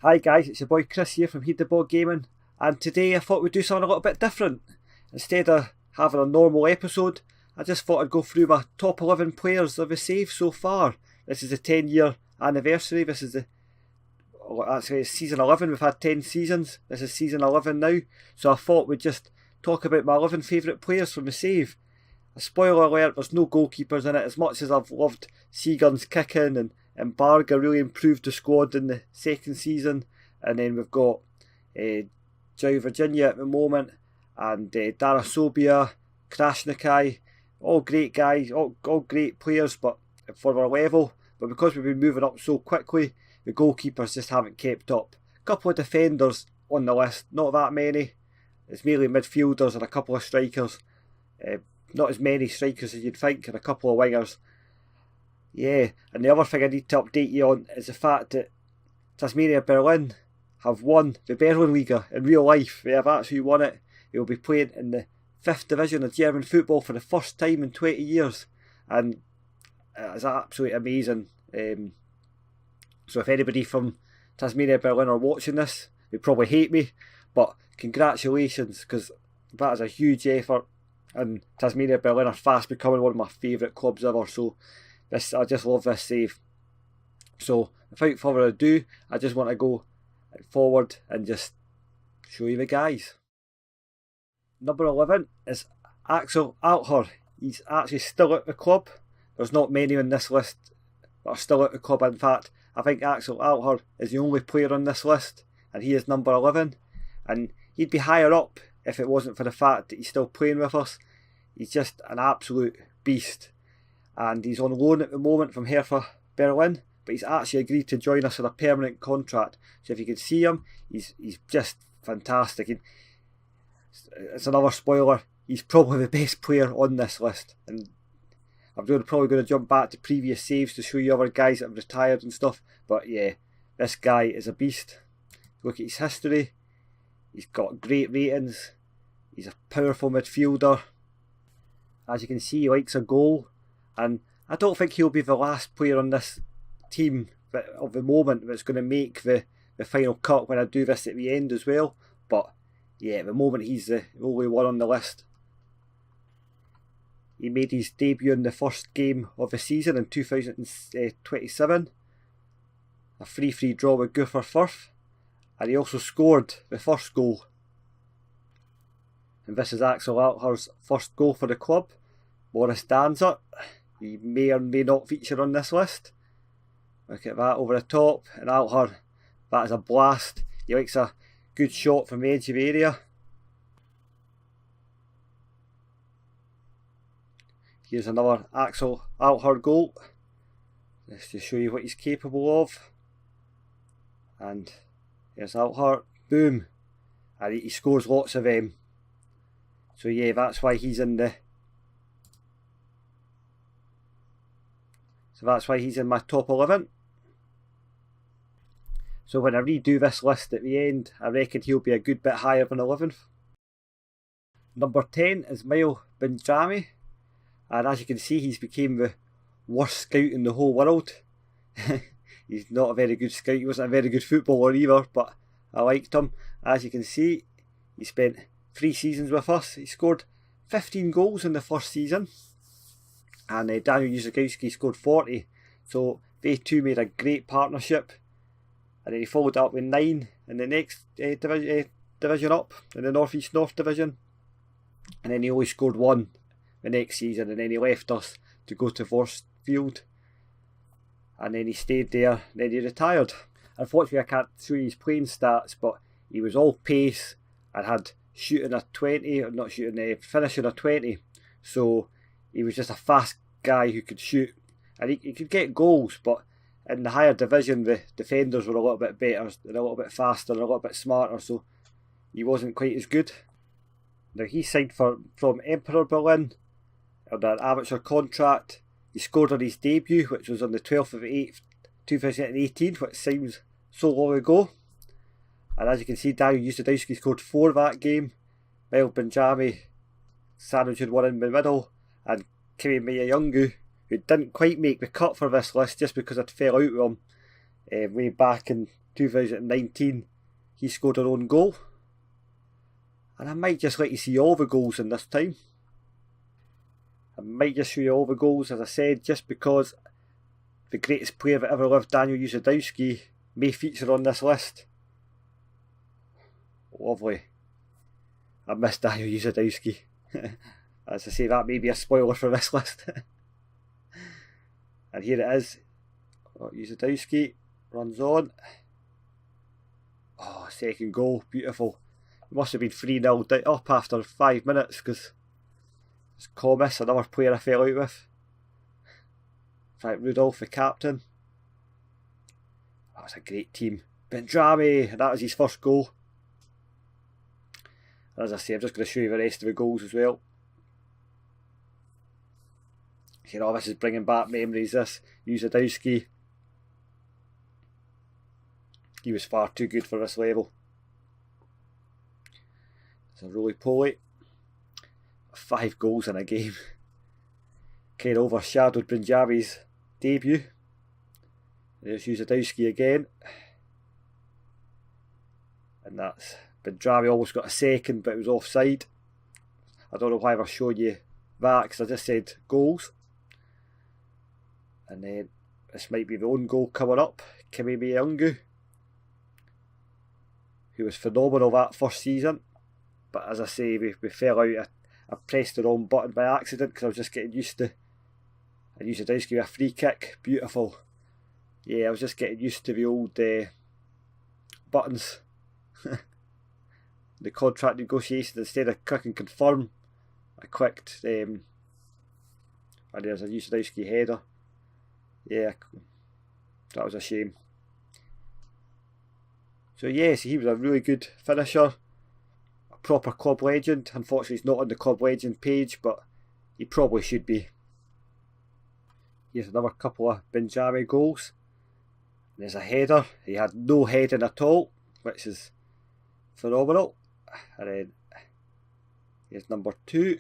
Hi guys, it's your boy Chris here from Heed the Ball Gaming, and today I thought we'd do something a little bit different. Instead of having a normal episode, I just thought I'd go through my top 11 players of the save so far. This is the 10-year anniversary. This is it's season 11. We've had 10 seasons. This is season 11 now. So I thought we'd just talk about my 11 favourite players from the save. A spoiler alert, there's no goalkeepers in it. As much as I've loved Seagun's kicking and Barga really improved the squad in the second season. And then we've got Joe Virginia at the moment, and Darasobia, Krasnikai, all great guys, all great players, but for our level. But because we've been moving up so quickly, the goalkeepers just haven't kept up. A couple of defenders on the list, not that many. It's mainly midfielders and a couple of strikers. Not as many strikers as you'd think, and a couple of wingers. Yeah, and the other thing I need to update you on is the fact that Tasmania Berlin have won the Berlin Liga in real life. They have actually won it. They will be playing in the 5th division of German football for the first time in 20 years. And it's absolutely amazing. So if anybody from Tasmania Berlin are watching this, they probably hate me. But congratulations, because that is a huge effort. And Tasmania Berlin are fast becoming one of my favourite clubs ever. So I just love this save. So without further ado, I just want to go forward and just show you the guys. Number 11 is Axel Alter. He's actually still at the club. There's not many on this list that are still at the club. In fact, I think Axel Alter is the only player on this list, and he is number 11. And he'd be higher up if it wasn't for the fact that he's still playing with us. He's just an absolute beast. And he's on loan at the moment from Hertha Berlin, but he's actually agreed to join us on a permanent contract. So if you can see him, he's just fantastic. It's another spoiler, he's probably the best player on this list. And I'm probably going to jump back to previous saves to show you other guys that have retired and stuff. But yeah, this guy is a beast. Look at his history. He's got great ratings. He's a powerful midfielder. As you can see, he likes a goal. And I don't think he'll be the last player on this team of the moment that's going to make the final cut when I do this at the end as well. But yeah, at the moment he's the only one on the list. He made his debut in the first game of the season in 2027. A 3-3 draw with Gopher Firth. And he also scored the first goal. And this is Axel Alter's first goal for the club. Boris Danzer. He may or may not feature on this list. Look at that over the top. And Alter, that is a blast. He likes a good shot from the edge of the area. Here's another Axel Alter goal. Just to show you what he's capable of. And here's Alter. Boom. And he scores lots of them. So yeah, that's why he's in the... So that's why he's in my top 11. So when I redo this list at the end, I reckon he'll be a good bit higher than 11th. Number 10 is Mile Benjami. And as you can see, he's became the worst scout in the whole world. He's not a very good scout. He wasn't a very good footballer either, but I liked him. As you can see, he spent 3 seasons with us. He scored 15 goals in the first season. And Daniel Juzagowski scored 40. So they two made a great partnership. And then he followed up with 9 in the next division up, in the North East North Division. And then he only scored 1 the next season, and then he left us to go to Vorstfield. And then he stayed there, and then he retired. Unfortunately, I can't show you his playing stats, but he was all pace and had shooting a 20, or not shooting, finishing a 20. So he was just a fast guy who could shoot, and he could get goals, but in the higher division the defenders were a little bit better and a little bit faster and a little bit smarter, so he wasn't quite as good. Now he signed from Emperor Berlin on an amateur contract. He scored on his debut, which was on the 12th of the 8th 2018, which seems so long ago. And as you can see, Daniel Juzagowski scored 4 that game. Mile Benjami sandwiched one in the middle, and Kimi Miyayungu, who didn't quite make the cut for this list just because it fell out with him way back in 2019, he scored an own goal. And I might just let you see all the goals in this time. I might just show you all the goals, as I said, just because the greatest player that ever lived, Daniel Józsefowski, may feature on this list. Lovely. I miss Daniel Józsefowski. As I say, that may be a spoiler for this list. And here it is. Józsefowski runs on. Oh, second goal, beautiful. It must have been 3-0 up after 5 minutes, because it's Comis, another player I fell out with. Frank Rudolph, the captain. That was a great team. Bendrami, and that was his first goal. And as I say, I'm just going to show you the rest of the goals as well. You know, this is bringing back memories, this. Józsefowski. He was far too good for this level. It's a roly-poly. 5 goals in a game. Kind of overshadowed Bendrami's debut. There's Józsefowski again. And that's... Bendrami almost got a second, but it was offside. I don't know why I've shown you that, because I just said goals. And then this might be the own goal coming up. Kimi Miyangu, who was phenomenal that first season. But as I say, we fell out. I pressed the wrong button by accident because I was just getting used to. And Józsefowski with a free kick. Beautiful. Yeah, I was just getting used to the old buttons. The contract negotiations, instead of click and confirm, I clicked and there's a Józsefowski header. Yeah, that was a shame. So yes, he was a really good finisher, a proper club legend. Unfortunately he's not on the club legend page, but he probably should be. Here's another couple of Bendrami goals. There's a header. He had no heading at all, which is phenomenal. And then here's number 2.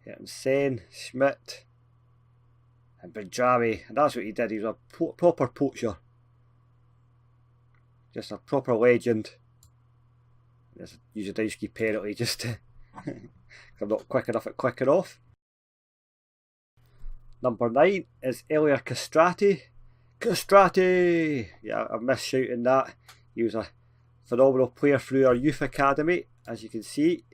Hitting Sen, Schmidt, and Bendrami. And that's what he did. He was a proper poacher. Just a proper legend. There's a Józsefowski penalty just to I'm not quick enough at clicking off. Number 9 is Elia Castrati. Castrati! Yeah, I missed shouting that. He was a phenomenal player through our youth academy, as you can see.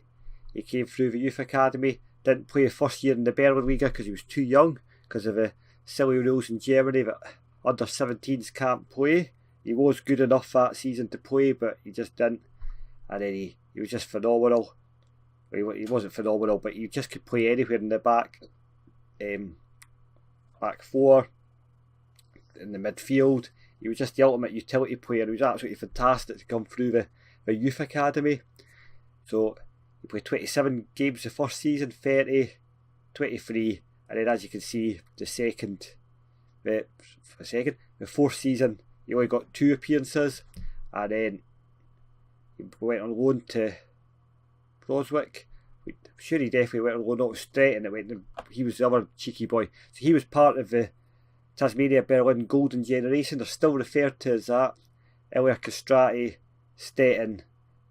He came through the youth academy, didn't play the first year in the Berlin Liga because he was too young, because of the silly rules in Germany that under 17s can't play. He was good enough that season to play, but he just didn't. And then he was just phenomenal. He wasn't phenomenal, but he just could play anywhere in the back 4, in the midfield. He was just the ultimate utility player. He was absolutely fantastic to come through the youth academy. So he played 27 games the first season, 30, 23, and then as you can see, the fourth season he only got 2 appearances, and then he went on loan to Broswick. I'm sure he definitely went on loan, not straight, and he was the other cheeky boy. So he was part of the Tasmania Berlin Golden Generation. They're still referred to as that. Elia Castrati, Stettin,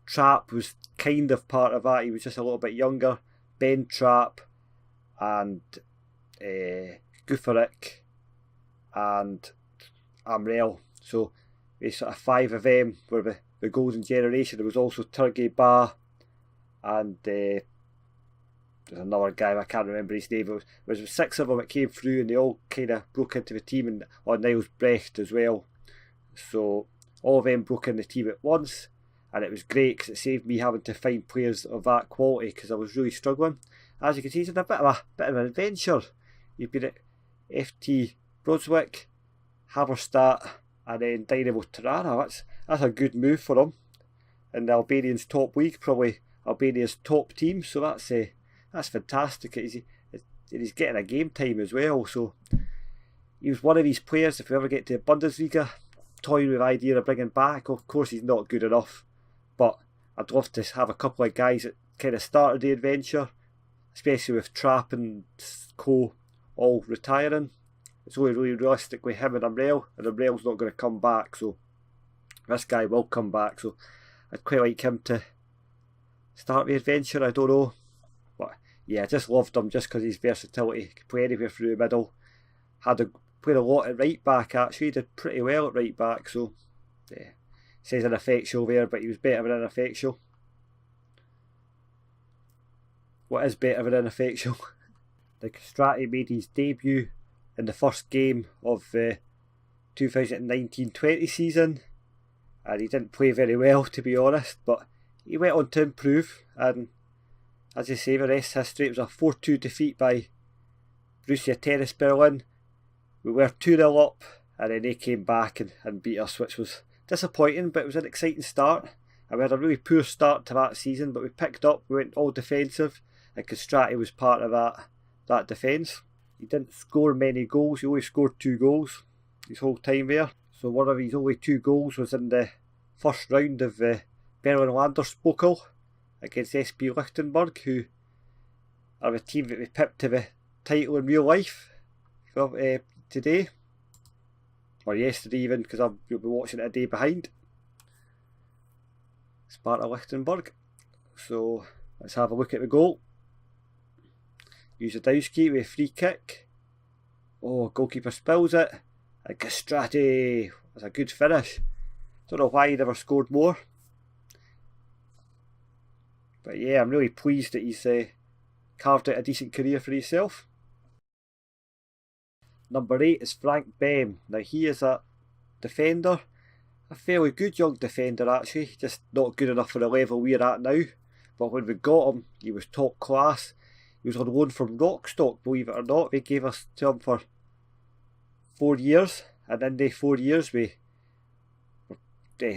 Trapp was kind of part of that. He was just a little bit younger. Ben Trapp and Gufarik and Amrell. So the sort of 5 of them were the Golden Generation. There was also Turgay Ba and there's another guy, I can't remember his name. There was 6 of them that came through, and they all kind of broke into the team, and Niles Brecht as well. So all of them broke in the team at once, and it was great because it saved me having to find players of that quality because I was really struggling. As you can see, it's a bit of an adventure. You've been at FT Brodswick, Haverstadt, and then Dynamo Tirana. That's a good move for him. In the Albanian's top league, probably Albania's top team. So that's fantastic. He's getting a game time as well. So he was one of these players. If we ever get to Bundesliga, toying with the idea of bringing back. Of course, he's not good enough, but I'd love to have a couple of guys that kind of started the adventure, especially with Trapp and Co all retiring. it's only really realistically him and Umbrell's not going to come back, so this guy will come back, so I'd quite like him to start the adventure. I don't know, but yeah, I just loved him just because his versatility. Could play anywhere through the middle. Played a lot at right back actually. Did pretty well at right back. So yeah, says ineffectual there, but he was better than ineffectual. What is better than ineffectual? The Castrati made his debut in the first game of the 2019-20 season, and he didn't play very well, to be honest, but he went on to improve, and as I say, the rest history. It was a 4-2 defeat by Borussia Tennis Berlin. We were 2-0 up, and then they came back and beat us, which was disappointing, but it was an exciting start. And we had a really poor start to that season, but we picked up, we went all defensive, and Castrati was part of that defence. He didn't score many goals, he only scored 2 goals his whole time there. So one of his only 2 goals was in the first round of the Berlin Landespokal against SP Lichtenberg, who are a team that we pipped to the title in real life today, or yesterday even, because you'll be watching it a day behind. Sparta Lichtenberg. So let's have a look at the goal. Usadowski with a free kick. Oh, goalkeeper spills it. And Castrati. That's a good finish. Don't know why he never scored more. But yeah, I'm really pleased that he's carved out a decent career for himself. Number 8 is Frank Bem. Now he is a defender. A fairly good young defender actually. Just not good enough for the level we're at now. But when we got him, he was top class. He was on loan from Rostock, believe it or not. They gave us to him for 4 years. And in the 4 years we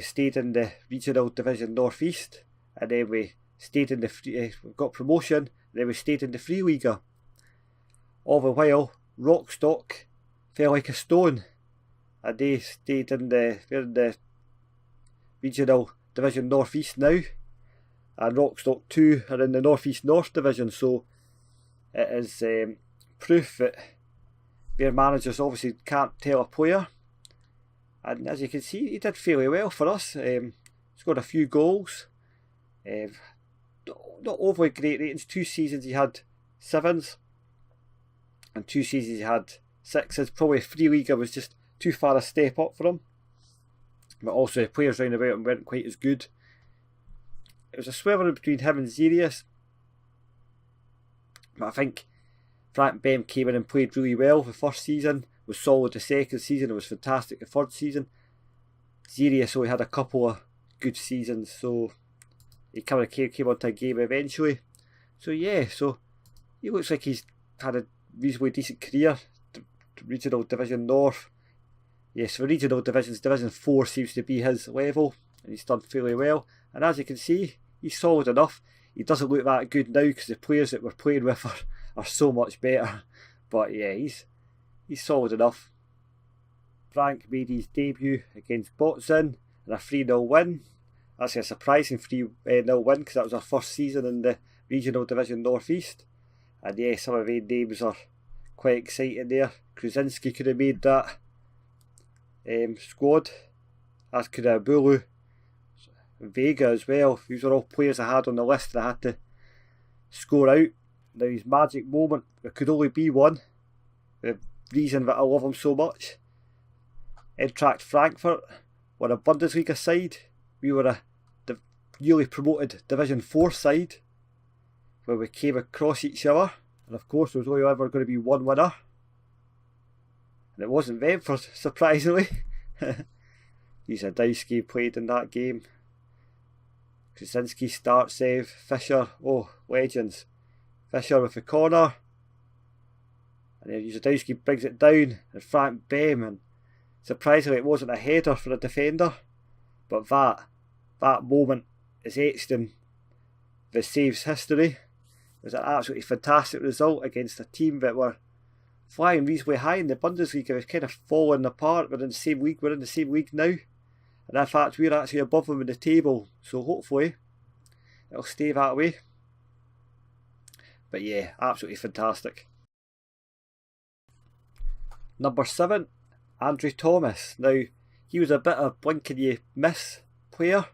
stayed in the regional division Northeast. And then we stayed in we got promotion. And then we stayed in the Free Liga. All the while, Rostock fell like a stone. And they stayed they're in the regional division Northeast now. And Rostock 2 are in the Northeast North division, so it is proof that their managers obviously can't tell a player. And as you can see, he did fairly well for us. Scored a few goals. Not overly great ratings. 2 seasons he had 7s, and 2 seasons he had 6s. Probably Free Liga was just too far a step up for him. But also the players round about him weren't quite as good. It was a swerve between him and Zirius. But I think Frank Bem came in and played really well the first season, was solid the second season, it was fantastic the third season. Zirius only had a couple of good seasons, so he kind of came onto a game eventually. So yeah, so he looks like he's had a reasonably decent career. Regional Division North. Yes, for regional divisions, Division 4 seems to be his level, and he's done fairly well. And as you can see, he's solid enough. He doesn't look that good now because the players that we're playing with are so much better. But yeah, he's solid enough. Frank made his debut against Botzin in a 3-0 win. That's a surprising 3-0 win because that was our first season in the regional division Northeast. And yeah, some of the names are quite exciting there. Krasinski could have made that squad, as could have Bulu, Vega as well. These are all players I had on the list that I had to score out. Now his magic moment, there could only be one. The reason that I love him so much. Eintracht Frankfurt were a Bundesliga side. We were a newly promoted Division 4 side where we came across each other. And of course there was only ever going to be one winner. And it wasn't them, surprisingly. Usadowski played in that game. Krasinski start save. Fischer, oh, legends. Fischer with the corner. And then Usadowski brings it down. And Frank Bem. And surprisingly, it wasn't a header for a defender. But that moment is etched in the saves history. It was an absolutely fantastic result against a team that were flying reasonably high in the Bundesliga. It's kind of fallen apart. We're in the same league. We're in the same league now. And in fact, we're actually above them in the table. So hopefully, it'll stay that way. But yeah, absolutely fantastic. Number 7, Andrew Thomas. Now, he was a bit of blink and you miss player.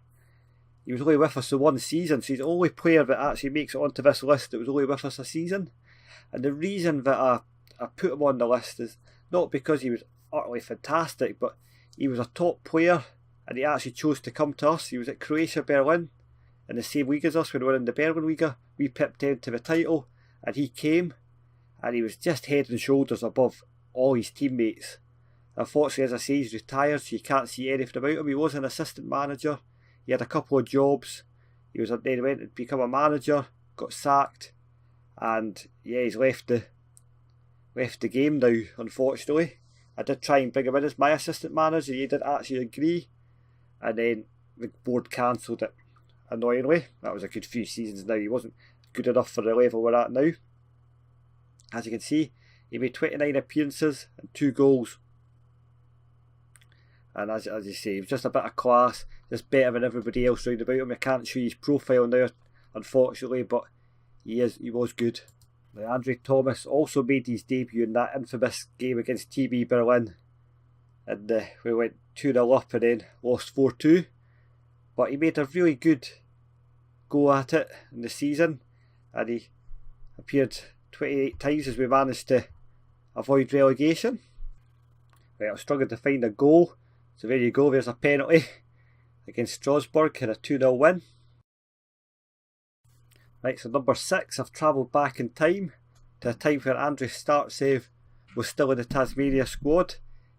He was only with us for one season, so he's the only player that actually makes it onto this list that was only with us a season. And the reason that I put him on the list is not because he was utterly fantastic, but he was a top player and he actually chose to come to us. He was at Croatia Berlin in the same league as us when we were in the Berlin Liga. We pipped him to the title and he came and he was just head and shoulders above all his teammates. Unfortunately, as I say, he's retired, so you can't see anything about him. He was an assistant manager. He had a couple of jobs. Then he went to become a manager, got sacked, and yeah, he's left the game now, unfortunately. I did try and bring him in as my assistant manager. He didn't actually agree, and then the board cancelled it, annoyingly. That was a good few seasons now. He wasn't good enough for the level we're at now. As you can see, he made 29 appearances and 2 goals. And as you say, he was just a bit of class, just better than everybody else round about him. I can't show you his profile now, unfortunately, but he was good. Now, Andrew Thomas also made his debut in that infamous game against TB Berlin, and we went 2-0 up and then lost 4-2. But he made a really good go at it in the season, and he appeared 28 times as we managed to avoid relegation. Right, I was struggling to find a goal. So there you go, there's a penalty against Strasbourg and a 2-0 win. Right, so number 6, I've travelled back in time to a time where Andrew Startsev was still in the Tasmania squad.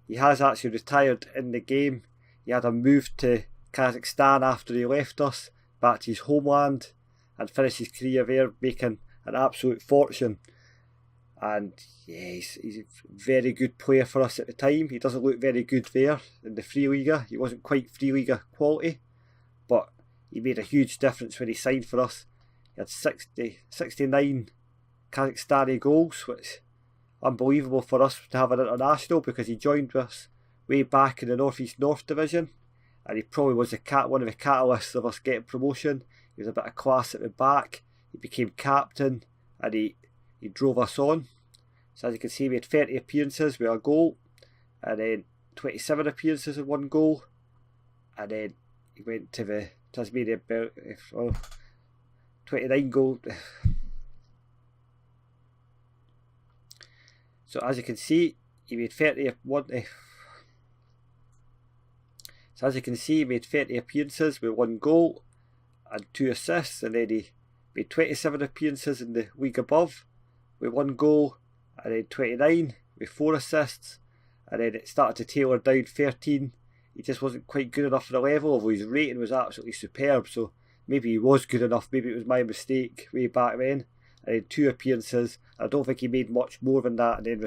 He has actually retired in the game. He had a move to Kazakhstan after he left us, back to his homeland, and finished his career there, making an absolute fortune. And yeah, he's a very good player for us at the time. He doesn't look very good there in the Free Liga. He wasn't quite Free Liga quality, but he made a huge difference when he signed for us. He had 69 Kazakhstani goals, which is unbelievable for us to have an international, because he joined us way back in the North East North Division, and he probably was one of the catalysts of us getting promotion. He was a bit of class at the back. He became captain and he drove us on. So as you can see, we had 30 appearances with a goal, and then 27 appearances and 1 goal, and then he went to the Tasmania Berlin, 29 goals. So as you can see, he made 30 appearances with 1 goal and 2 assists, and then he made 27 appearances in the league above with 1 goal, and then 29 with 4 assists, and then it started to tailor down 13. He just wasn't quite good enough for the level, although his rating was absolutely superb, so maybe he was good enough, maybe it was my mistake way back then. And then 2 appearances. I don't think he made much more than that, and then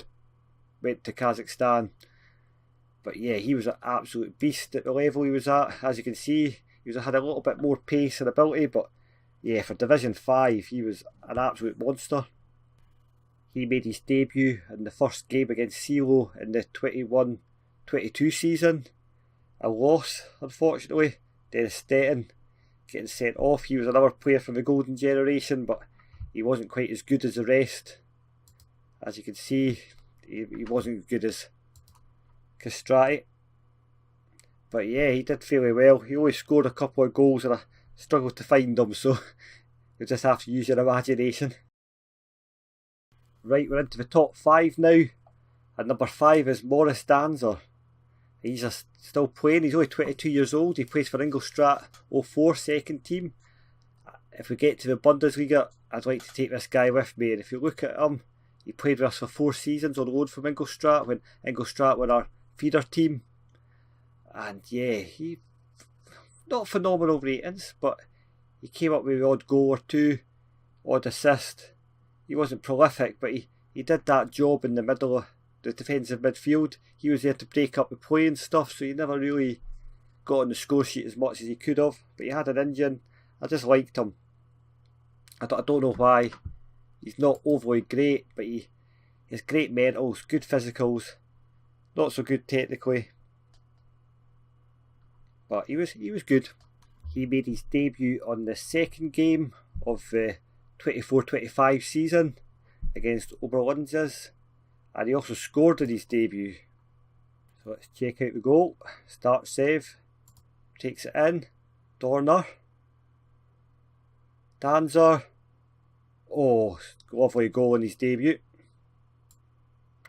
went to Kazakhstan. But yeah, he was an absolute beast at the level he was at. As you can see, he had a little bit more pace and ability, but yeah, for Division 5 he was an absolute monster. He made his debut in the first game against CeeLo in the 21-22 season. A loss, unfortunately. Dennis Stettin getting sent off. He was another player from the golden generation, but he wasn't quite as good as the rest. As you can see, he wasn't as good as Castrati. But yeah, he did fairly well. He only scored a couple of goals and I struggled to find them, so you'll just have to use your imagination. Right, we're into the top 5 now, and number 5 is Maurice Danzer. He's still playing. He's only 22 years old. He plays for Ingolstadt 04 second team. If we get to the Bundesliga, I'd like to take this guy with me, and if you look at him, he played with us for 4 seasons on loan from Ingolstadt when Ingolstadt were our feeder team. And yeah, he not phenomenal ratings, but he came up with the odd goal or 2, odd assist. He wasn't prolific, but he did that job in the middle of the defensive midfield. He was there to break up the play and stuff, so he never really got on the score sheet as much as he could have. But he had an engine. I just liked him. I don't know why. He's not overly great, but he has great mentals, good physicals, not so good technically. But he was good. He made his debut on the second game of the 24-25 season against Oberlinzes, and he also scored in his debut. So let's check out the goal. Start save, takes it in, Dorner, Danzer, oh, lovely goal in his debut,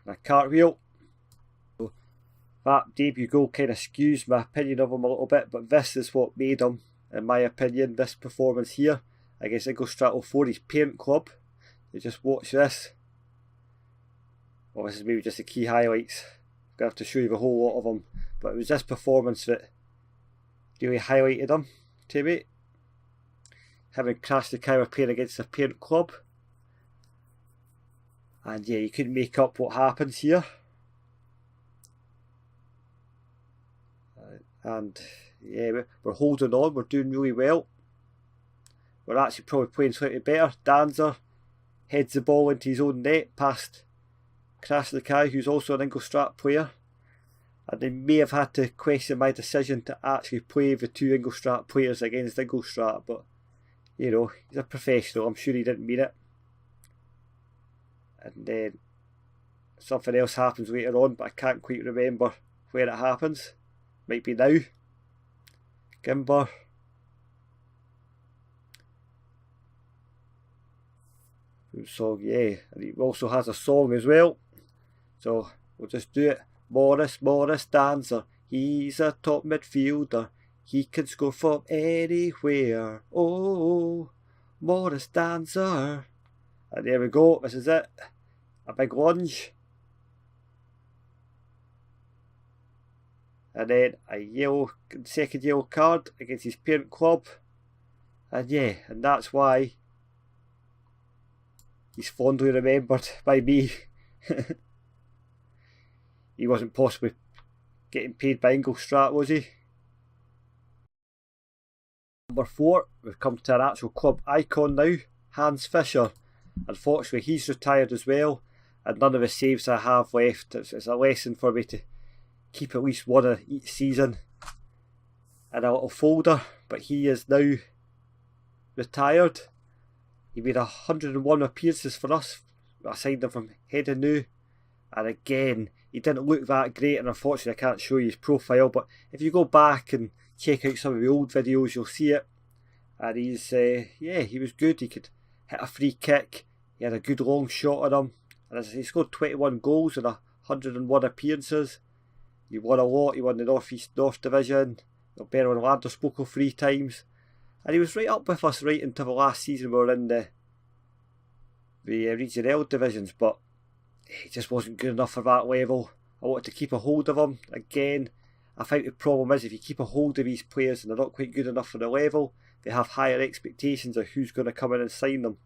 and a cartwheel. So that debut goal kind of skews my opinion of him a little bit, but this is what made him, in my opinion, this performance here against Ingolstadt 04, his parent club. You just watch this. Well, this is maybe just the key highlights. I'm going to have to show you the whole lot of them, but it was this performance that really highlighted him to me. Having crashed the car playing against their parent club. And yeah, you couldn't make up what happens here. And yeah, we're holding on, we're doing really well. We're actually probably playing slightly better. Danzer heads the ball into his own net past Krasniqi, who's also an Ingolstadt player. And they may have had to question my decision to actually play the two Ingolstadt players against Ingolstadt, but you know, he's a professional, I'm sure he didn't mean it. And then something else happens later on, but I can't quite remember where it happens. Might be now. Gimber. Song, yeah, and he also has a song as well. So we'll just do it. Morris Dancer, he's a top midfielder. He can score from anywhere. Oh, Morris Dancer. And there we go, this is it. A big lunge. And then a second yellow card against his parent club. And yeah, and that's why he's fondly remembered by me. He wasn't possibly getting paid by Ingolstadt, was he? Number 4, we've come to an actual club icon now, Hans Fischer. Unfortunately, he's retired as well, and none of the saves I have left. It's a lesson for me to keep at least one of each season in a little folder, but he is now retired. He made 101 appearances for us. I signed him from Hedenu, and again, he didn't look that great, and unfortunately I can't show you his profile, but if you go back and check out some of the old videos, you'll see it. And he's, yeah, he was good. He could hit a free kick, he had a good long shot on him, and as he scored 21 goals in 101 appearances. He won a lot. He won the North Division, the Berlin Liga 3 times, and he was right up with us right until the last season we were in the Region L divisions, but he just wasn't good enough for that level. I wanted to keep a hold of him. Again, I think the problem is if you keep a hold of these players and they're not quite good enough for the level, they have higher expectations of who's going to come in and sign them.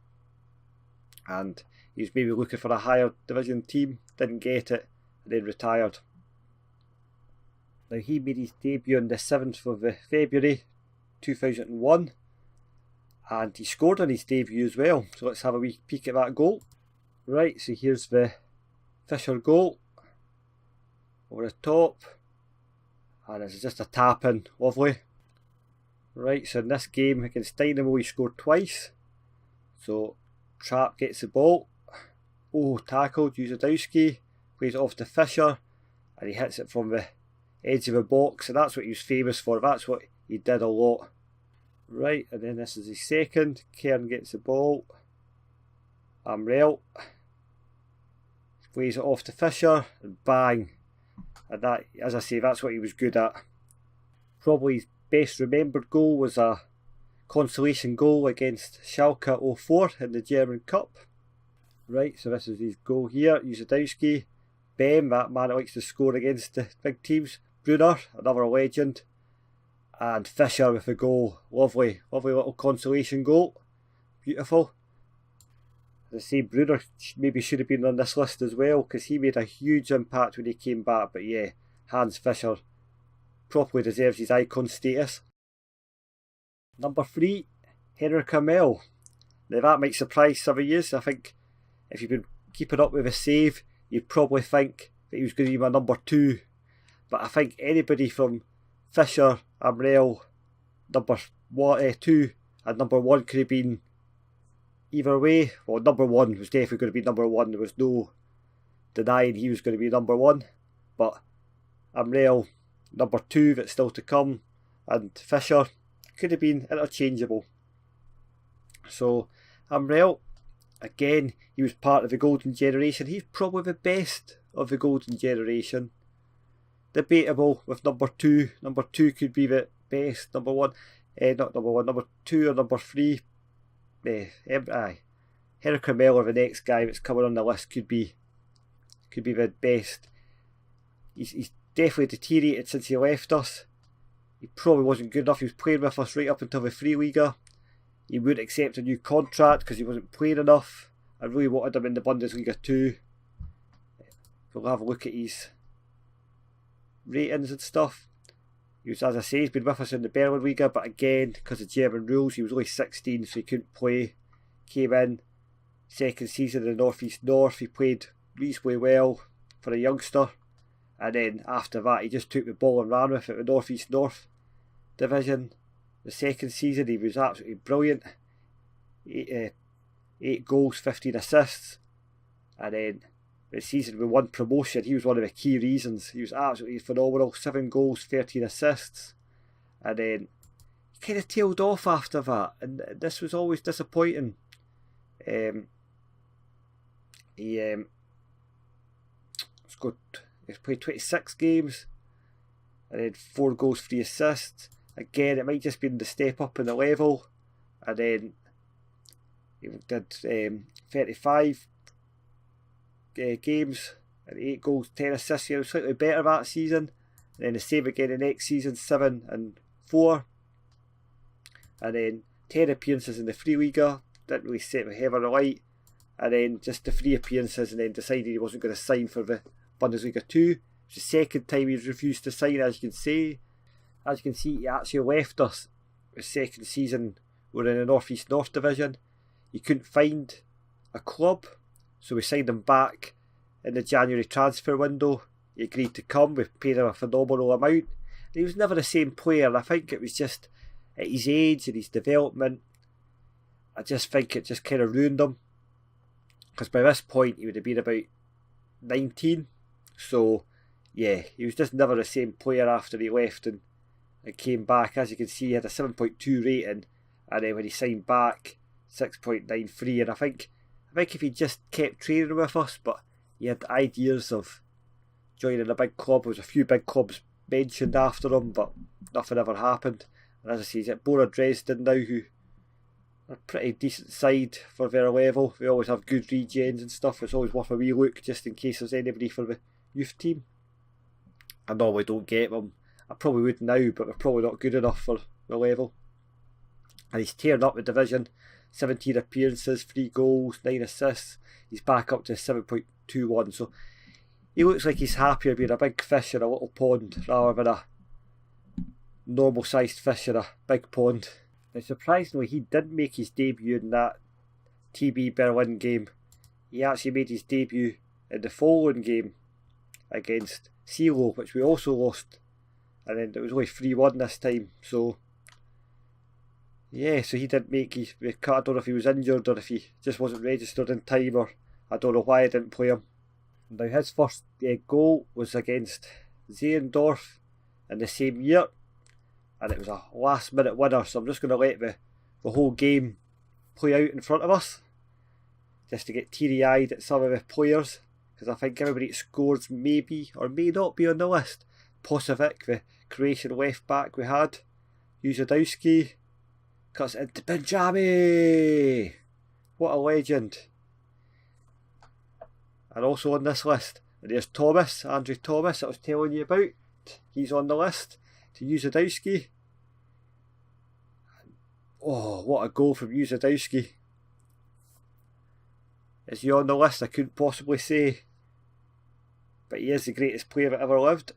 And he was maybe looking for a higher division team, didn't get it, and then retired. Now he made his debut on the 7th of February 2001, and he scored on his debut as well. So let's have a wee peek at that goal. Right, so here's the Fischer goal over the top, and it's just a tap in, lovely. Right, so in this game against Dynamo he scored twice. So Trapp gets the ball, oh, tackled, Józefowski, plays it off to Fischer, and he hits it from the edge of the box, and that's what he was famous for, that's what he did a lot. Right, and then this is his second. Kern gets the ball, Amrell plays it off to Fischer, and bang. And that, as I say, that's what he was good at. Probably his best remembered goal was a consolation goal against Schalke 04 in the German Cup. Right, so this is his goal here. Józefowski, Bem, that man that likes to score against the big teams. Brunner, another legend. And Fischer with a goal. Lovely, lovely little consolation goal. Beautiful. As I say, Brunner maybe should have been on this list as well, because he made a huge impact when he came back. But yeah, Hans Fischer properly deserves his icon status. Number 3, Henrik Hamel. Now that might surprise some of you. I think if you've been keeping up with a save, you'd probably think that he was going to be my number 2. But I think anybody from Fischer, Amrell, number 2 and number 1 could have been either way. Well, number 1 was definitely going to be number 1. There was no denying he was going to be number 1, but Amrail number 2 that's still to come, and Fisher could have been interchangeable. So Amrail, again, he was part of the golden generation. He's probably the best of the golden generation. Debatable with number 2. Number 2 could be the best. Number 1, not number 1, number 2 or number 3. Henrik Miller, the next guy that's coming on the list, could be the best. He's definitely deteriorated since he left us. He probably wasn't good enough. He was playing with us right up until the Free Liga. He wouldn't accept a new contract because he wasn't playing enough. I really wanted him in the Bundesliga too. We'll have a look at his ratings and stuff. He was, as I say, he's been with us in the Berlin Liga, but again, because of German rules, he was only 16, so he couldn't play. Came in, second season in the North East North. He played reasonably well for a youngster, and then after that, he just took the ball and ran with it. The North East North division. The second season, he was absolutely brilliant. 8 goals, 15 assists, and then the season we won promotion, he was one of the key reasons. He was absolutely phenomenal. 7 goals, 13 assists, and then he kind of tailed off after that, and this was always disappointing. He's played 26 games, and then 4 goals, 3 assists. Again, it might just be the step up in the level, and then he did 35 games and 8 goals, 10 assists. He was slightly better that season, and then the same again the next season, 7 and 4, and then 10 appearances in the Free Liga. Didn't really set the heaven alight, and then just the 3 appearances, and then decided he wasn't going to sign for the Bundesliga 2. It's the second time he's refused to sign, as you can see. As you can see, he actually left us the second season. We're in the North East North division. He couldn't find a club, so we signed him back in the January transfer window. He agreed to come. We paid him a phenomenal amount. And he was never the same player, and I think it was just at his age and his development. I just think it just kind of ruined him, because by this point he would have been about 19. So yeah, he was just never the same player after he left and came back. As you can see, he had a 7.2 rating, and then when he signed back, 6.93. And I think if he just kept training with us, but he had ideas of joining a big club. There was a few big clubs mentioned after him, but nothing ever happened. And as I say, he's at Bora Dresden now, who are a pretty decent side for their level. They always have good regens and stuff. It's always worth a wee look just in case there's anybody for the youth team. I normally don't get them. I probably would now, but they're probably not good enough for the level. And he's tearing up the division. 17 appearances, 3 goals, 9 assists. He's back up to 7.21. So he looks like he's happier being a big fish in a little pond rather than a normal sized fish in a big pond. Now surprisingly, he didn't make his debut in that TB Berlin game. He actually made his debut in the following game against CeeLo, which we also lost, and then it was only 3-1 this time. So yeah, so he didn't make his cut. I don't know if he was injured or if he just wasn't registered in time, or I don't know why I didn't play him. Now his first goal was against Zehendorf in the same year, and it was a last minute winner, so I'm just going to let the whole game play out in front of us, just to get teary eyed at some of the players, because I think everybody that scores may be or may not be on the list. Posovic, the Croatian left back we had, Uzadowski, cuts it into Benjami. What a legend. And also on this list, and there's Thomas, Andrew Thomas, that I was telling you about. He's on the list. To Uzadowski. Oh, what a goal from Uzadowski. Is he on the list? I couldn't possibly say. But he is the greatest player that ever lived.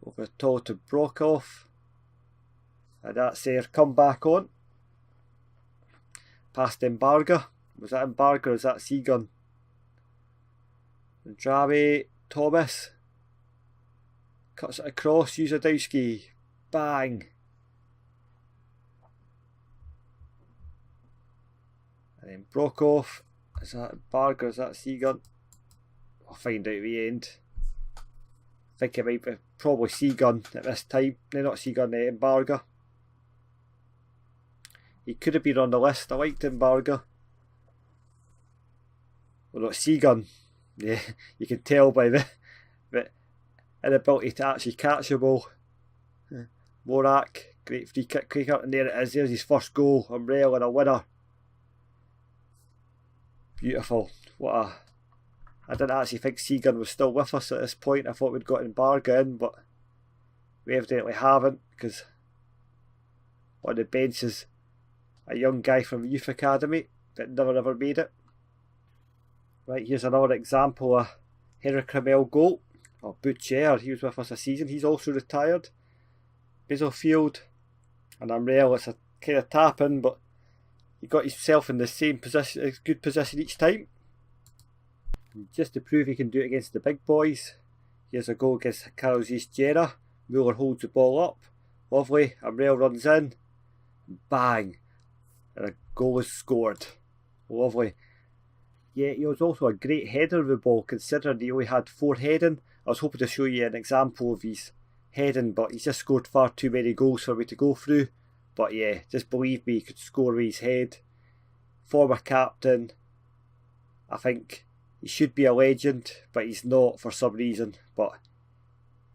Over the top to Brockhoff. And that's their comeback on. Past Embarga. Was that Embarga or is that Seagun? Drabe, Thomas. Cuts it across, Uzadowski. Bang. And then Brockhoff. Is that Embarga or is that Seagun? I'll find out at the end. I think it might be probably Seagun at this time. No, not Seagun, Embarga. He could have been on the list. I liked Embarga. Well, not Seagun. Yeah, you can tell by the inability to actually catch a ball. Morak, great free kick quicker, and there it is. There's his first goal. Umbrella and a winner. Beautiful. I didn't actually think Seagun was still with us at this point. I thought we'd got Embarga in, but we evidently haven't, because on the bench is a young guy from the youth academy that never ever made it. Right, here's another example of Henrik Kramel goal. Oh, Butcher, he was with us a season. He's also retired. Bizzlefield and Umbrella, it's a kind of tap in, but he got himself in the same position, a good position each time. And just to prove he can do it against the big boys, here's a goal against Carlos Jera. Muller holds the ball up. Lovely. Umbrella runs in. Bang. And a goal is scored. Lovely. Yeah, he was also a great header of the ball, considering he only had 4 heading. I was hoping to show you an example of his heading, but he's just scored far too many goals for me to go through. But yeah, just believe me, he could score with his head. Former captain. I think he should be a legend, but he's not for some reason. But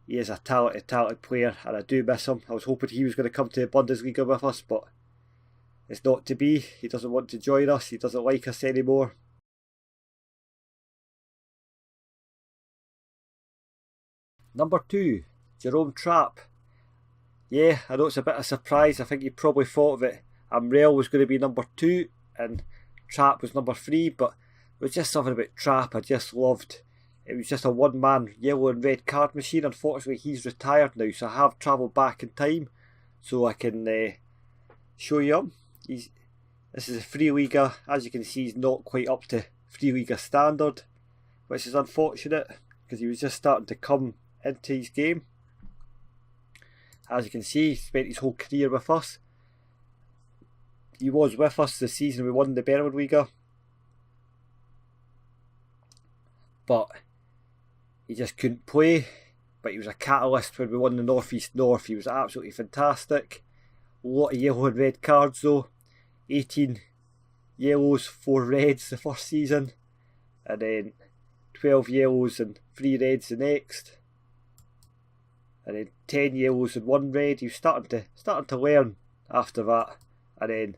he is a talented player, and I do miss him. I was hoping he was going to come to the Bundesliga with us, but it's not to be. He doesn't want to join us. He doesn't like us anymore. Number 2, Jerome Trapp. Yeah, I know it's a bit of a surprise. I think you probably thought that Amrell was going to be number 2 and Trapp was number 3, but it was just something about Trapp I just loved. It was just a one-man yellow and red card machine. Unfortunately, he's retired now, so I have travelled back in time so I can show you him. This is a free Liga. As you can see, he's not quite up to free Liga standard, which is unfortunate because he was just starting to come into his game. As you can see, he spent his whole career with us. He was with us the season we won the Berlin Liga, but he just couldn't play. But he was a catalyst when we won the North East North. He was absolutely fantastic. A lot of yellow and red cards though. 18 yellows, 4 reds the first season, and then 12 yellows and 3 reds the next. And then 10 yellows and 1 red. He was starting to learn after that. And then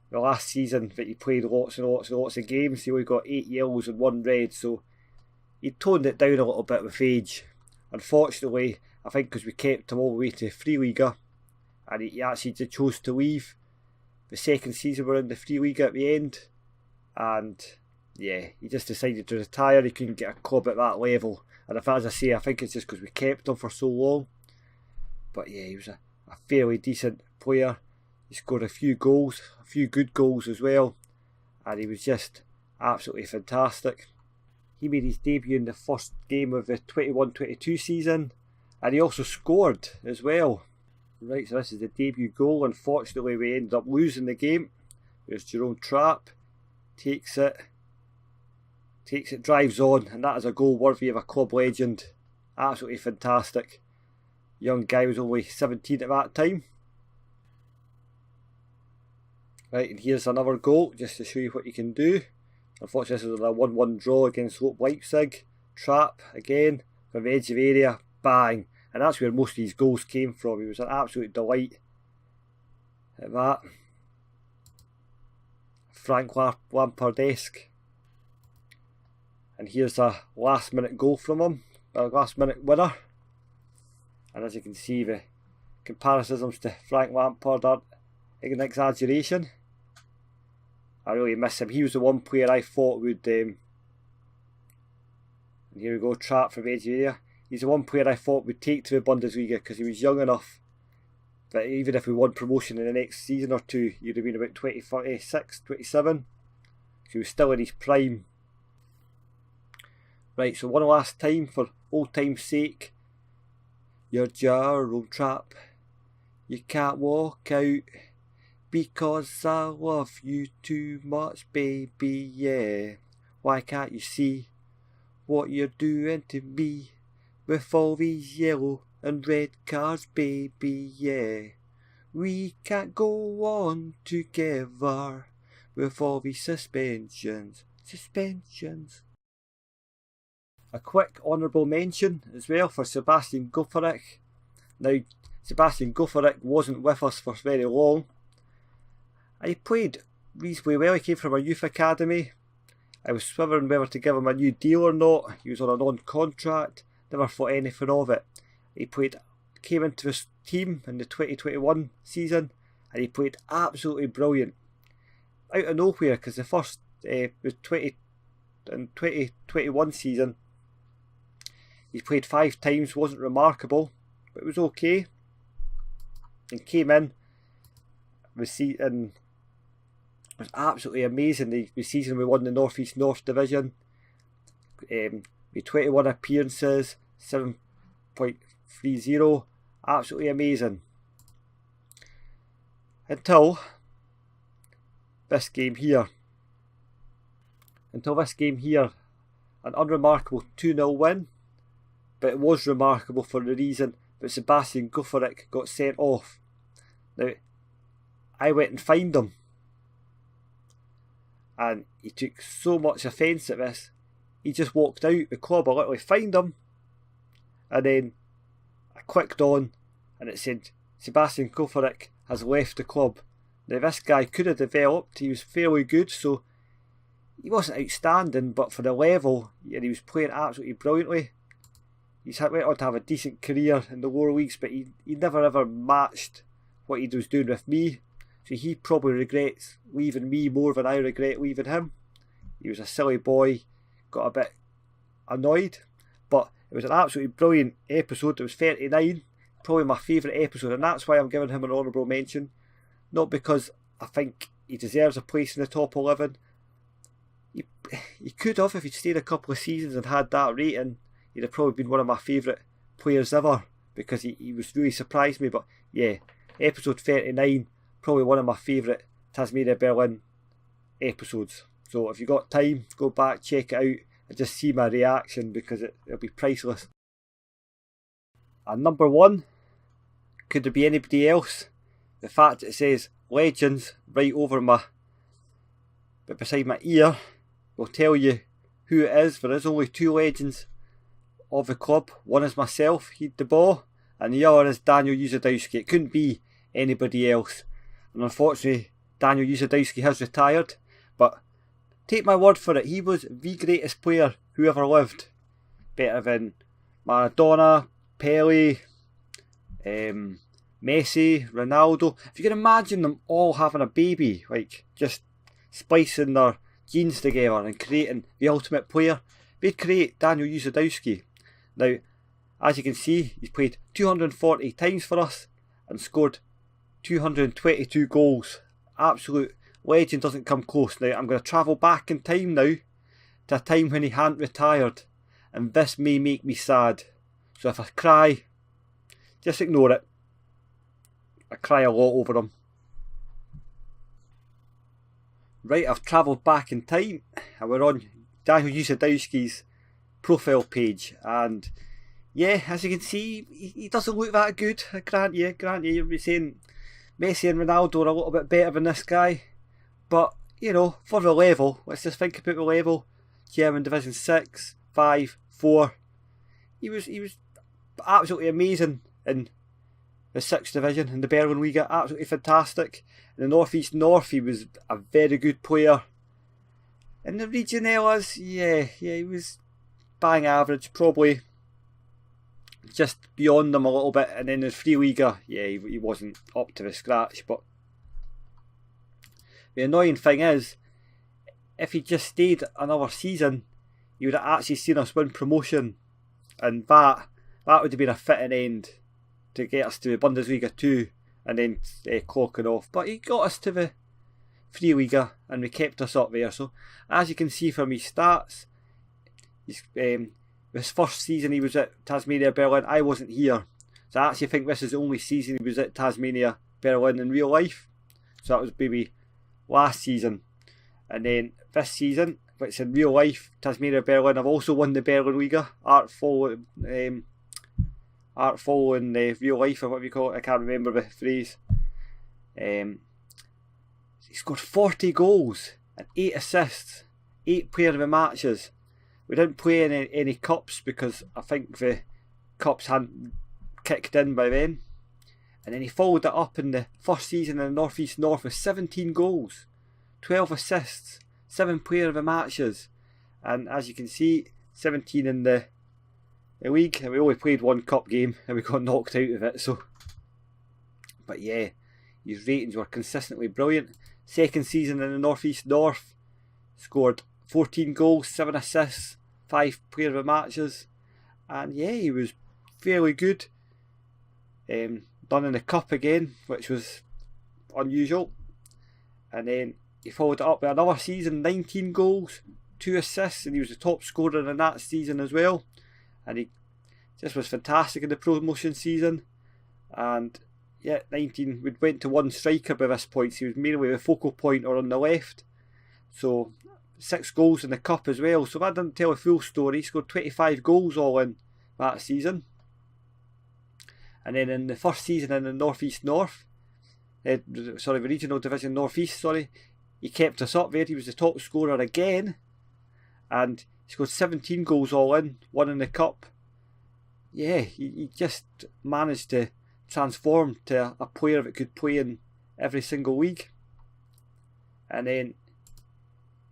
the last season that he played lots of games, he only got 8 yellows and 1 red. So he toned it down a little bit with age. Unfortunately, I think because we kept him all the way to free Liga, and he actually chose to leave the second season we're in the free Liga at the end. And yeah, he just decided to retire. He couldn't get a club at that level. And as I say, I think it's just because we kept him for so long. But yeah, he was a fairly decent player. He scored a few goals, a few good goals as well. And he was just absolutely fantastic. He made his debut in the first game of the 21-22 season. And he also scored as well. Right, so this is the debut goal. Unfortunately, we ended up losing the game. There's Jerome Trapp. Takes it, drives on, and that is a goal worthy of a club legend. Absolutely fantastic. Young guy, was only 17 at that time. Right, and here's another goal, just to show you what you can do. Unfortunately, this was a 1-1 draw against Lope Leipzig. Trapp, again, from the edge of the area, bang. And that's where most of these goals came from. He was an absolute delight at that. Frank Lampard-esque. And here's a last minute goal from him, a last minute winner. And as you can see, the comparisons to Frank Lampard are an exaggeration. I really miss him. He was the one player I thought would, and here we go, Trapp from edge area. He's the one player I thought would take to the Bundesliga because he was young enough that even if we won promotion in the next season or two, he'd have been about 26, 27. So he was still in his prime. Right, so one last time for old time's sake. You're Jerome Trapp. You can't walk out because I love you too much, baby, yeah. Why can't you see what you're doing to me with all these yellow and red cards, baby, yeah. We can't go on together with all these suspensions. A quick honourable mention as well for Sebastian Goferick. Now, Sebastian Goferick wasn't with us for very long. He played reasonably well. He came from a youth academy. I was swivering whether to give him a new deal or not. He was on a non-contract. Never thought anything of it. He came into his team in the 2021 season and he played absolutely brilliant. Out of nowhere, because the first the 2021 season he played 5 times, wasn't remarkable, but it was okay. And came in and it was absolutely amazing. The season we won the North East North Division. With 21 appearances, 7.30, absolutely amazing. Until this game here, an unremarkable 2-0 win, but it was remarkable for the reason that Sebastian Goferick got sent off. Now, I went and fined him, and he took so much offence at this, he just walked out the club. I literally fined him, and then I clicked on, and it said Sebastian Goferick has left the club. Now, this guy could have developed, he was fairly good, so he wasn't outstanding, but for the level, and he was playing absolutely brilliantly. He's went on to have a decent career in the lower leagues, but he never ever matched what he was doing with me. So he probably regrets leaving me more than I regret leaving him. He was a silly boy, got a bit annoyed, but it was an absolutely brilliant episode. It was 39, probably my favourite episode, and that's why I'm giving him an honourable mention. Not because I think he deserves a place in the top 11. He could have, if he'd stayed a couple of seasons and had that rating, he'd have probably been one of my favourite players ever, because he was really surprised me. But yeah, episode 39, probably one of my favourite Tasmania Berlin episodes. So if you got time, go back, check it out, and just see my reaction, because it'll be priceless. And number 1, could there be anybody else? The fact that it says Legends right over beside my ear will tell you who it is. There is only 2 legends of the club. One is myself, Heed the Ball, and the other is Daniel Uzadowski. It couldn't be anybody else. And unfortunately, Daniel Uzadowski has retired, but take my word for it, he was the greatest player who ever lived. Better than Maradona, Pele, Messi, Ronaldo. If you can imagine them all having a baby, like just splicing their genes together and creating the ultimate player, they'd create Daniel Uzadowski. Now, as you can see, he's played 240 times for us and scored 222 goals. Absolute legend, doesn't come close. Now, I'm going to travel back in time now to a time when he hadn't retired, and this may make me sad. So if I cry, just ignore it. I cry a lot over him. Right, I've travelled back in time and we're on Daniel Uzadowski's profile page, and yeah, as you can see, he doesn't look that good. I grant you, you'll be saying Messi and Ronaldo are a little bit better than this guy, but you know, for the level, let's just think about the level. German Division 6, 5, 4. He was absolutely amazing in the 6th Division in the Berlin Liga, absolutely fantastic. In the North East North, he was a very good player. In the Regionellas, yeah, he was bang average, probably just beyond them a little bit. And in the Free Liga, yeah, he wasn't up to the scratch. But the annoying thing is, if he just stayed another season, he would have actually seen us win promotion, and that would have been a fitting end to get us to the Bundesliga 2 and then clocking off. But he got us to the Free Liga and we kept us up there. So as you can see from his stats, his first season he was at Tasmania Berlin, I wasn't here. So I actually think this is the only season he was at Tasmania Berlin in real life. So that was maybe last season. And then this season, which in real life, Tasmania Berlin have also won the Berlin Liga. Art following real life, or whatever you call it. I can't remember the phrase. He scored 40 goals and 8 assists, 8 player of the matches. We didn't play any cups because I think the cups hadn't kicked in by then. And then he followed it up in the first season in the North East North with 17 goals, 12 assists, 7 player of the matches. And as you can see, 17 in the league. And we only played one cup game and we got knocked out of it. But yeah, his ratings were consistently brilliant. Second season in the North East North, scored 14 goals, 7 assists, 5 player of the matches. And yeah, he was fairly good. Done in the cup again, which was unusual. And then he followed it up with another season, 19 goals, 2 assists, and he was the top scorer in that season as well. And he just was fantastic in the promotion season. And yeah, 19, we went to one striker by this point, so he was mainly the focal point or on the left. So 6 goals in the cup as well. So that didn't tell a full story. He scored 25 goals all in that season. And then in the first season in the North East North, the regional division North East, he kept us up there. He was the top scorer again, and he scored 17 goals all in, 1 in the cup. Yeah, he just managed to transform to a player that could play in every single league. And then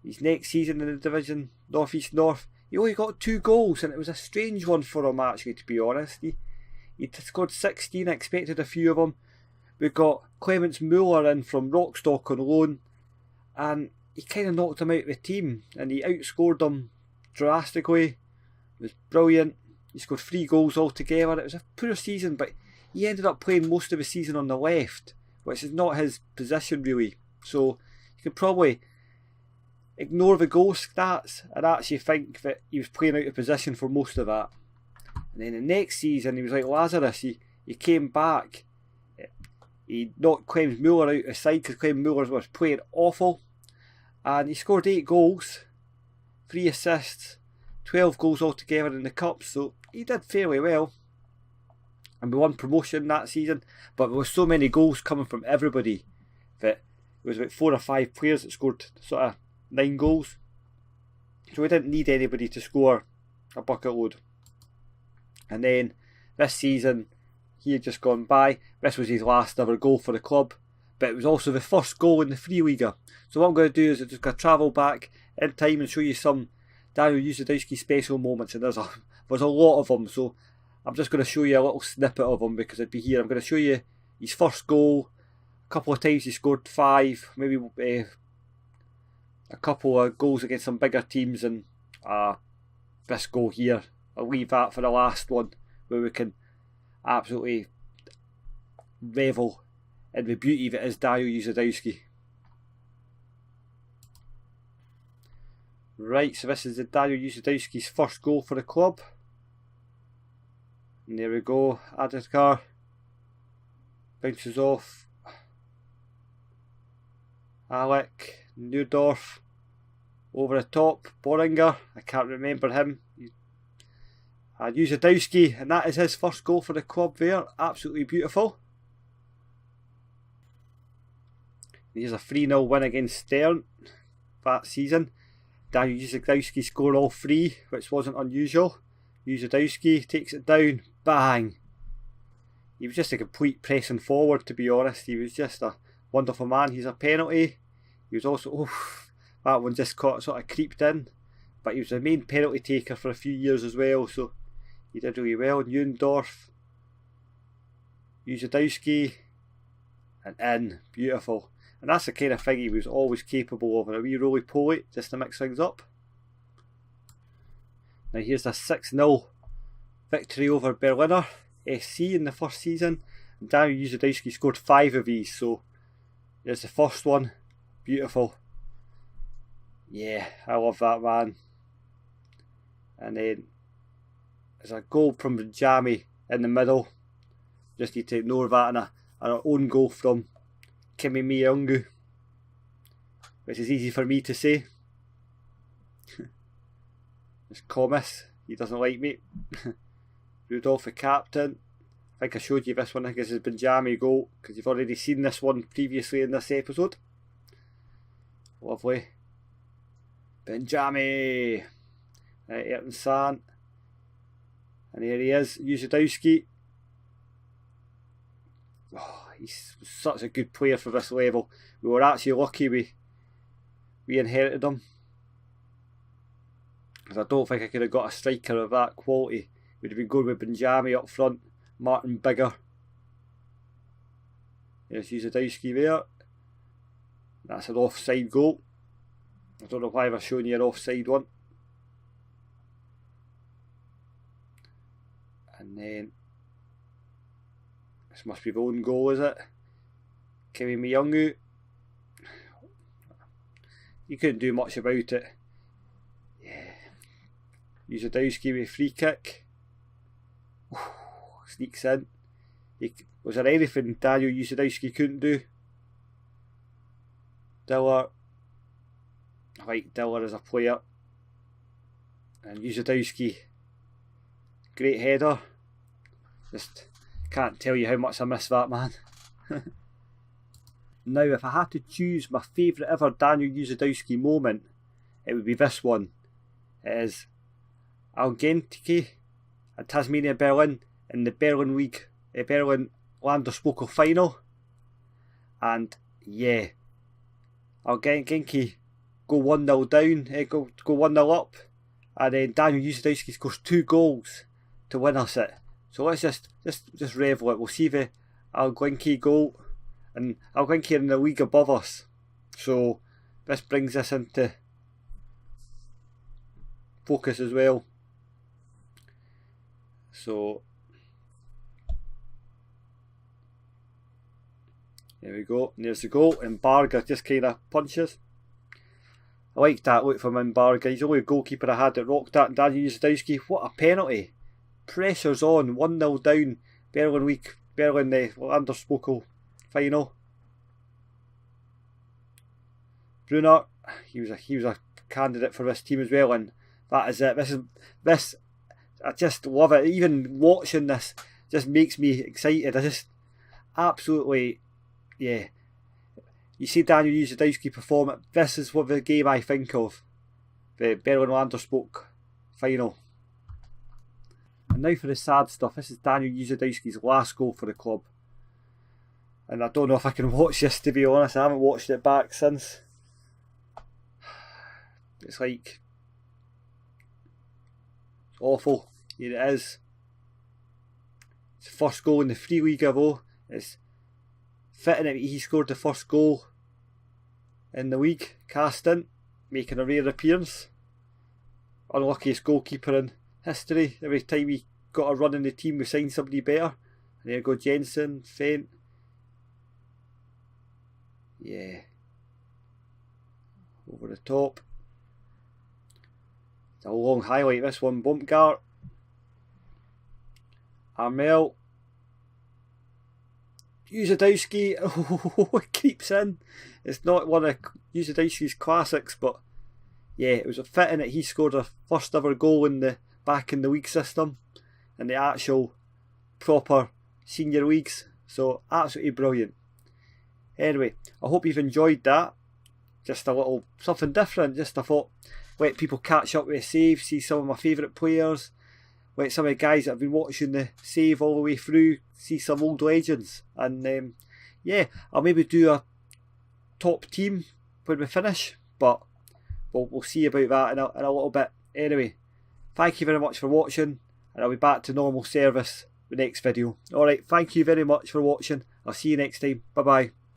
his next season in the division North East North, he only got 2 goals, and it was a strange one for him actually, to be honest. He scored 16, I expected a few of them. We got Clemens Muller in from Rockstock on loan, and he kind of knocked him out of the team, and he outscored them drastically. It was brilliant. He scored 3 goals altogether. It was a poor season, but he ended up playing most of the season on the left, which is not his position really. So you can probably ignore the goal stats and actually think that he was playing out of position for most of that. And then the next season, he was like Lazarus. He came back. He knocked Clem Muller out of the side because Clem Muller was playing awful. And he scored 8 goals, 3 assists, 12 goals altogether in the cup. So he did fairly well. And we won promotion that season. But there were so many goals coming from everybody that it was about 4 or 5 players that scored sort of 9 goals. So we didn't need anybody to score a bucket load. And then this season, he had just gone by. This was his last ever goal for the club, but it was also the first goal in the Free Liga. So what I'm going to do is I'm just going to travel back in time and show you some Daniel Usadowski special moments, and there's a lot of them. So I'm just going to show you a little snippet of them because it'd be here. I'm going to show you his first goal. A couple of times he scored 5, maybe a couple of goals against some bigger teams, and this goal here. I'll leave that for the last one, where we can absolutely revel in the beauty that is Daniel Usadowski. Right, so this is the Daniel Usadowski's first goal for the club. And there we go, Adekar bounces off Alec Neudorf over the top. Boringer, I can't remember him. And Usadowski, and that is his first goal for the club there. Absolutely beautiful. Here's a 3-0 win against Stern that season. Daniel Usadowski scored all 3, which wasn't unusual. Usadowski takes it down, bang. He was just a complete pressing forward, to be honest. He was just a wonderful man. He's a penalty. He was also, that one just sort of creeped in. But he was the main penalty taker for a few years as well, so he did really well. Neundorf, Usadowski, and in. Beautiful. And that's the kind of thing he was always capable of, and a wee roly-poly just to mix things up. Now here's a 6-0 victory over Berliner SC in the first season. And Daniel Usadowski scored 5 of these, so there's the first one. Beautiful. Yeah, I love that man. And then there's a goal from Jamie in the middle. Just need to ignore that, and an own goal from Kimi Miyungu, which is easy for me to say. There's Comas, he doesn't like me. Rudolph the captain. I think I showed you this one. I think this is Benjamin goal, because you've already seen this one previously in this episode. Lovely. Benjamin. Ayrton San. And here he is, Yuzadowski. Oh, he's such a good player for this level. We were actually lucky we inherited him, because I don't think I could have got a striker of that quality. We'd have been good with Benjamin up front, Martin Bigger. There's Yuzadowski there. That's an offside goal. I don't know why I've shown you an offside one. And then this must be the own goal, is it? Kevin Miyungu. You couldn't do much about it. Yeah. Yuzadowski with a free kick. Sneaks in. Was there anything Daniel Yuzadowski couldn't do? Diller. I like Diller as a player. And Yuzadowski, great header. Just can't tell you how much I miss that man. Now, if I had to choose my favourite ever Daniel Yuzadowski moment, it would be this one. It is Algentike and Tasmania Berlin in the Berlin League, Berlin Landespokal final. And yeah, Algentike go 1-0 down, go 1-0 up, and then Daniel Yuzadowski scores 2 goals to win us it. So let's just revel it. We'll see the Algentike goal, and Algentike are in the league above us. So this brings us into focus as well. So there we go, and there's the goal, and Barga just kind of punches. I like that look from Barga. He's the only goalkeeper I had that rocked that. And Daniel Yuzadowski, what a penalty! Pressure's on, 1-0 down, Berlin League, Berlin Landespokal final. Brunner, he was a candidate for this team as well, and that is it. This I just love it. Even watching this just makes me excited. I just absolutely, yeah. You see Daniel Yuzadowski perform it. This is what the game I think of. The Berlin Landespokal final. And now for the sad stuff. This is Daniel Yuzadowski's last goal for the club. And I don't know if I can watch this, to be honest. I haven't watched it back since. It's like awful. Here it is. It's the first goal in the Free Liga though. It's fitting that he scored the first goal in the league. Caston making a rare appearance. Unluckiest goalkeeper in history. Every time we got a run in the team we signed somebody better. And there go Jensen, Fent. Yeah. Over the top. It's a long highlight this one. Bumpgart. Armel. Yuzadowski. Oh, it keeps in. It's not one of Yuzadowski's classics, but yeah, it was a fitting that he scored a first ever goal back in the league system, in the actual proper senior leagues. So absolutely brilliant. Anyway, I hope you've enjoyed that. Just a little something different. Just I thought, let people catch up with a save, see some of my favourite players, let some of the guys that have been watching the save all the way through, see some old legends. And yeah, I'll maybe do a top team when we finish, but we'll see about that in a little bit. Anyway, thank you very much for watching, and I'll be back to normal service with the next video. Alright, thank you very much for watching. I'll see you next time. Bye bye.